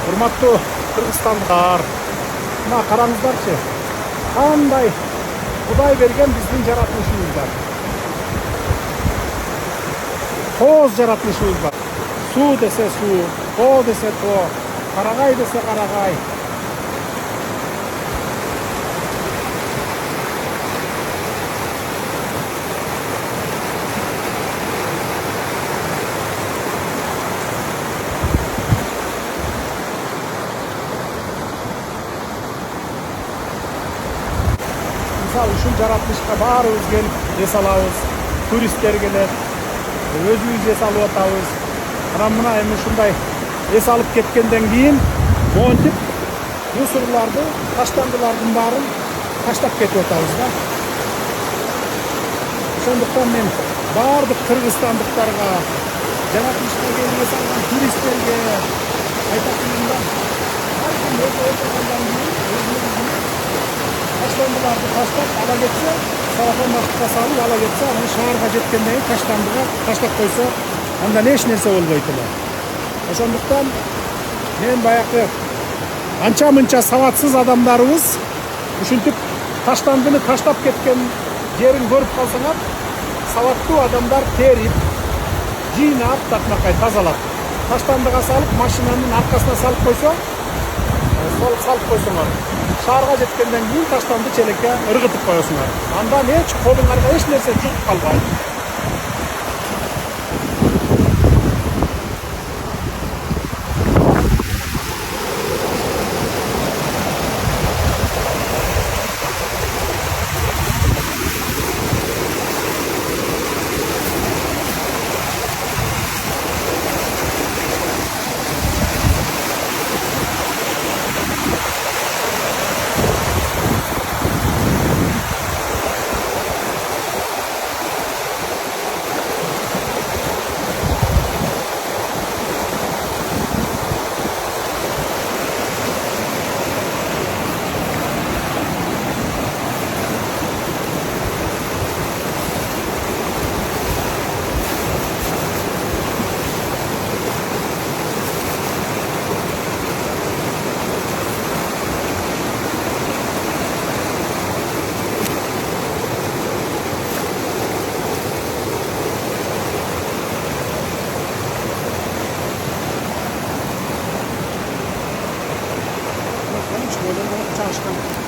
Урматтуу кыргызстандыктар, мына караңыздарчы, кандай Кудай берген биздин жаратылышыбыз бар. Кооз жаратылышыбыз бар. Суу десе суу, тоо десе тоо, карагай десе карагай. Ушул жаратылышка баарыбыз келип эс алабыз, туристтер келет, өзүбүз эс алып атабыз. Анан мына эми ушундай эс алып кеткенден кийин монтип мусорларды, таштандылардын баарын таштап кетип атабыз да. Ошондуктан мен баардык кыргызстандыктарга, жаратылышка келип эс алган туристтерге айтатыным да, ар ким өз отургандан кийин таштандыларды таштап ала кетсе, салафан башка салып ала кетсе, анан шаарга жеткенден кийин таштандыга таштап койсо, андан эч нерсе болбойт эле. Ошондуктан мен баягы анча-мынча сабатсыз адамдарыбыз ушинтип таштандыны таштап кеткен жерин көрүп калсаңар, сабаттуу адамдар терип, жыйнап, такмакай тазалап, таштандыга салып, машинанын аркасына салып койсо, шаарга жеткенден кийин таштанды челекке ыргытып коесуңар. Андан эч колуңарга эч нерсе жугуп калбайт. Çalışkan.